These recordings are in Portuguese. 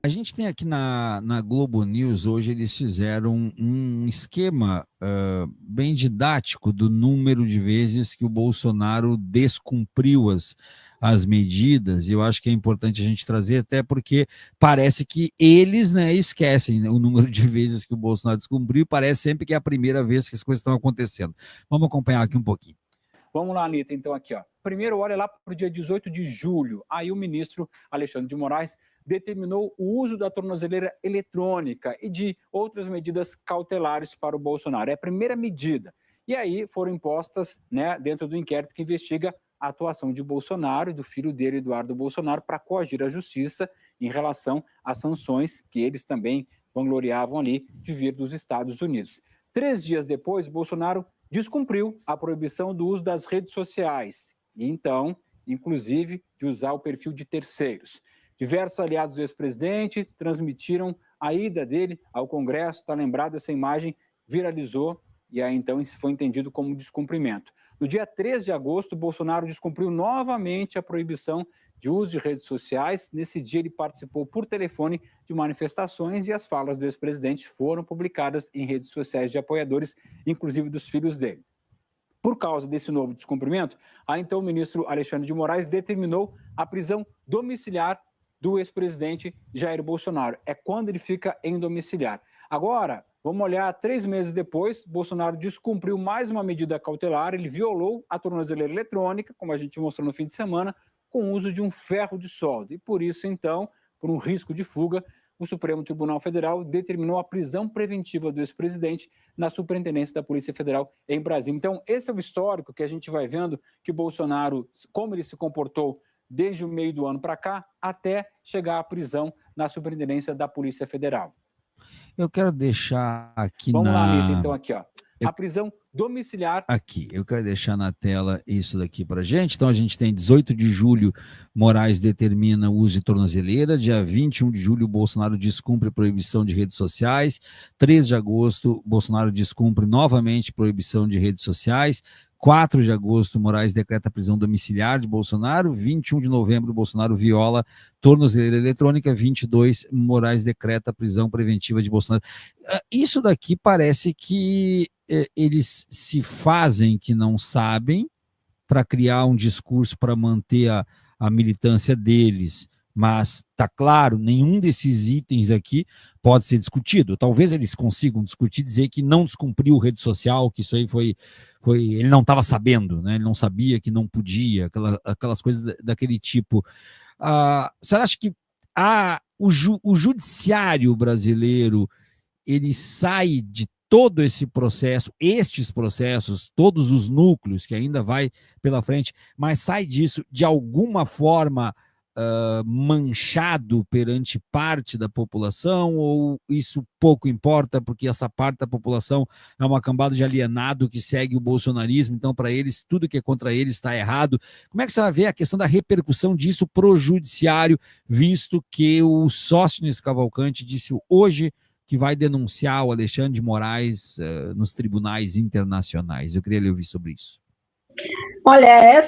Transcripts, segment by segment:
A gente tem aqui na Globo News, hoje eles fizeram um esquema bem didático do número de vezes que o Bolsonaro descumpriu as medidas, e eu acho que é importante a gente trazer, até porque parece que eles, né, esquecem, né, o número de vezes que o Bolsonaro descumpriu, e parece sempre que é a primeira vez que as coisas estão acontecendo. Vamos acompanhar aqui um pouquinho. Vamos lá, Anitta, então aqui, ó. Primeiro, olha lá para o dia 18 de julho. Aí o ministro Alexandre de Moraes determinou o uso da tornozeleira eletrônica e de outras medidas cautelares para o Bolsonaro. É a primeira medida. E aí foram impostas, né, dentro do inquérito que investiga a atuação de Bolsonaro e do filho dele, Eduardo Bolsonaro, para coagir a justiça em relação às sanções que eles também vangloriavam ali de vir dos Estados Unidos. 3 dias depois, Bolsonaro descumpriu a proibição do uso das redes sociais e, então, inclusive, de usar o perfil de terceiros. Diversos aliados do ex-presidente transmitiram a ida dele ao Congresso, está lembrado, essa imagem viralizou e aí, então, isso foi entendido como descumprimento. No dia 13 de agosto, Bolsonaro descumpriu novamente a proibição de uso de redes sociais. Nesse dia, ele participou por telefone de manifestações e as falas do ex-presidente foram publicadas em redes sociais de apoiadores, inclusive dos filhos dele. Por causa desse novo descumprimento, aí então o ministro Alexandre de Moraes determinou a prisão domiciliar do ex-presidente Jair Bolsonaro. É quando ele fica em domiciliar. Agora, vamos olhar, 3 meses depois, Bolsonaro descumpriu mais uma medida cautelar, ele violou a tornozeleira eletrônica, como a gente mostrou no fim de semana, com o uso de um ferro de solda. E por isso, então, por um risco de fuga, o Supremo Tribunal Federal determinou a prisão preventiva do ex-presidente na Superintendência da Polícia Federal em Brasília. Então, esse é o histórico que a gente vai vendo que o Bolsonaro, como ele se comportou desde o meio do ano para cá, até chegar à prisão na Superintendência da Polícia Federal. Eu quero deixar aqui Vamos lá, Anitta, então aqui, ó. A prisão domiciliar. Aqui, eu quero deixar na tela isso daqui para a gente. Então, a gente tem 18 de julho, Moraes determina o uso de tornozeleira. Dia 21 de julho, Bolsonaro descumpre a proibição de redes sociais. 3 de agosto, Bolsonaro descumpre novamente proibição de redes sociais. 4 de agosto, Moraes decreta a prisão domiciliar de Bolsonaro. 21 de novembro, Bolsonaro viola tornozeleira eletrônica. 22, Moraes decreta a prisão preventiva de Bolsonaro. Isso daqui parece que eles se fazem que não sabem para criar um discurso para manter a militância deles. Mas está claro, nenhum desses itens aqui pode ser discutido. Talvez eles consigam discutir, dizer que não descumpriu rede social, que isso aí foi ele não estava sabendo, né? Ele não sabia que não podia, aquelas coisas daquele tipo. Você acha que o judiciário brasileiro ele sai de todo esse processo, estes processos, todos os núcleos que ainda vai pela frente, mas sai disso de alguma forma manchado perante parte da população, ou isso pouco importa, porque essa parte da população é uma cambada de alienado que segue o bolsonarismo, então para eles, tudo que é contra eles está errado. Como é que você vai ver a questão da repercussão disso pro judiciário, visto que o Sóstenes Cavalcante disse hoje que vai denunciar o Alexandre de Moraes nos tribunais internacionais? Eu queria lhe ouvir sobre isso. Olha,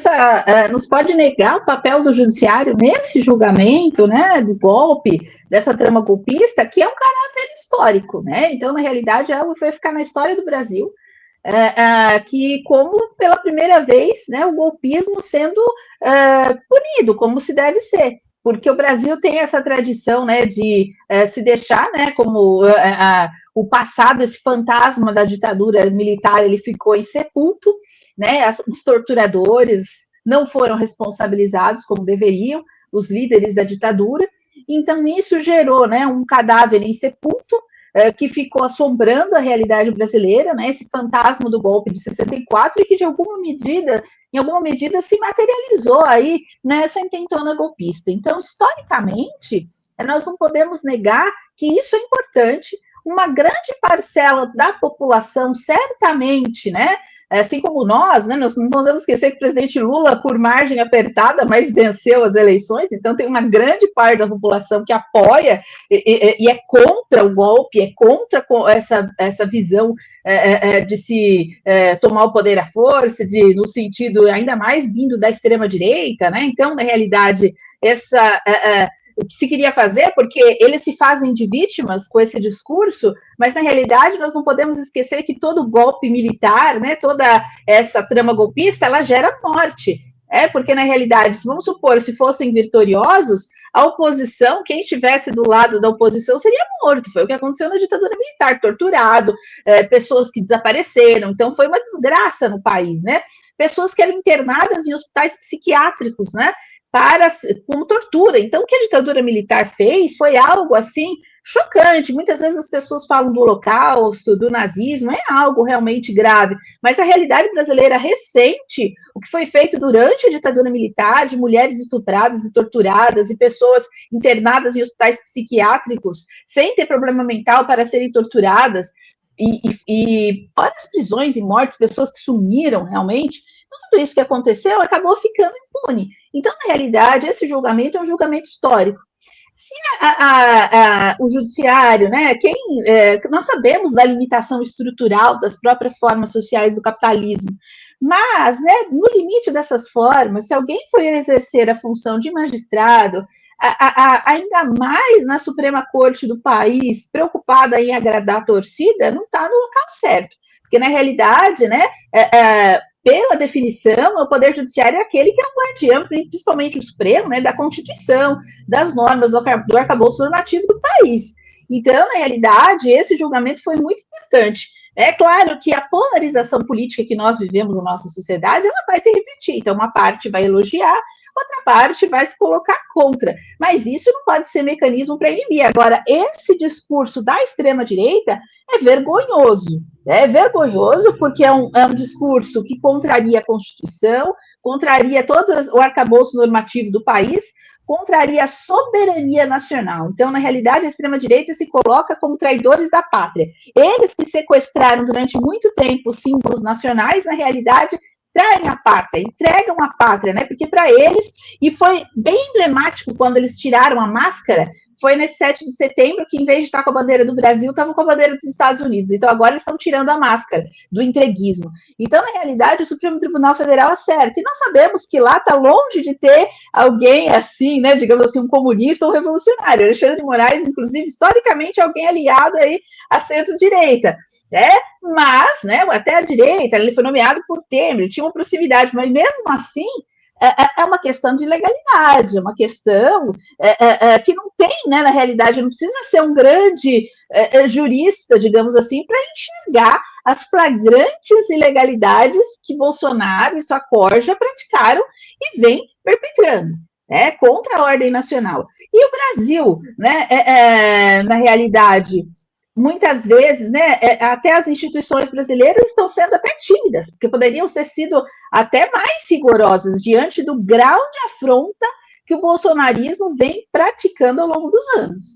não se pode negar o papel do judiciário nesse julgamento, né, do golpe, dessa trama golpista, que é um caráter histórico, né? Então, na realidade, algo vai ficar na história do Brasil, que como pela primeira vez, né, o golpismo sendo punido, como se deve ser. Porque o Brasil tem essa tradição, né, de se deixar, né, como o passado, esse fantasma da ditadura militar, ele ficou insepulto, né, os torturadores não foram responsabilizados como deveriam, os líderes da ditadura, então isso gerou, né, um cadáver insepulto, que ficou assombrando a realidade brasileira, né, esse fantasma do golpe de 64, e que de alguma medida se materializou aí nessa intentona golpista. Então, historicamente, nós não podemos negar que isso é importante. Uma grande parcela da população, certamente, né, assim como nós, né, nós não podemos esquecer que o presidente Lula, por margem apertada, mas venceu as eleições, então tem uma grande parte da população que apoia e é contra o golpe, é contra essa visão de se tomar o poder à força, no sentido ainda mais vindo da extrema-direita, né? Então, na realidade, o que se queria fazer, porque eles se fazem de vítimas com esse discurso, mas na realidade nós não podemos esquecer que todo golpe militar, né, toda essa trama golpista, ela gera morte. Porque na realidade, vamos supor, se fossem vitoriosos, a oposição, quem estivesse do lado da oposição seria morto. Foi o que aconteceu na ditadura militar, torturado, pessoas que desapareceram. Então foi uma desgraça no país, né? Pessoas que eram internadas em hospitais psiquiátricos, né? Como tortura. Então, o que a ditadura militar fez foi algo assim chocante. Muitas vezes as pessoas falam do Holocausto, do nazismo, é algo realmente grave, mas a realidade brasileira recente, o que foi feito durante a ditadura militar, de mulheres estupradas e torturadas, e pessoas internadas em hospitais psiquiátricos, sem ter problema mental para serem torturadas, e várias prisões e mortes, pessoas que sumiram realmente, tudo isso que aconteceu acabou ficando impune. Então, na realidade, esse julgamento é um julgamento histórico. Se o judiciário, né, nós sabemos da limitação estrutural das próprias formas sociais do capitalismo, mas, né, no limite dessas formas, se alguém for exercer a função de magistrado, ainda mais na Suprema Corte do país, preocupada em agradar a torcida, não está no local certo. Porque, na realidade, né, pela definição, o Poder Judiciário é aquele que é o guardião, principalmente o Supremo, né, da Constituição, das normas do arcabouço normativo do país. Então, na realidade, esse julgamento foi muito importante. É claro que a polarização política que nós vivemos na nossa sociedade, ela vai se repetir. Então, uma parte vai elogiar, outra parte vai se colocar contra. Mas isso não pode ser mecanismo para inibir. Agora, esse discurso da extrema-direita é vergonhoso. É vergonhoso porque é um discurso que contraria a Constituição, contraria todo o arcabouço normativo do país, contraria a soberania nacional. Então, na realidade, a extrema-direita se coloca como traidores da pátria. Eles que sequestraram durante muito tempo os símbolos nacionais, na realidade, traem a pátria, entregam a pátria, né? Porque para eles, e foi bem emblemático quando eles tiraram a máscara, foi nesse 7 de setembro que, em vez de estar com a bandeira do Brasil, estavam com a bandeira dos Estados Unidos. Então, agora eles estão tirando a máscara do entreguismo. Então, na realidade, o Supremo Tribunal Federal acerta. E nós sabemos que lá está longe de ter alguém assim, né, digamos assim, um comunista ou um revolucionário. Alexandre de Moraes, inclusive, historicamente, alguém aliado aí à centro-direita. Mas, né, até a direita, ele foi nomeado por Temer, ele tinha uma proximidade, mas mesmo assim, é uma questão de legalidade, é uma questão que não tem, né, na realidade, não precisa ser um grande jurista, digamos assim, para enxergar as flagrantes ilegalidades que Bolsonaro e sua corja praticaram e vem perpetrando. Contra a ordem nacional. E o Brasil, né, na realidade, muitas vezes, né, até as instituições brasileiras estão sendo até tímidas, porque poderiam ter sido até mais rigorosas diante do grau de afronta que o bolsonarismo vem praticando ao longo dos anos.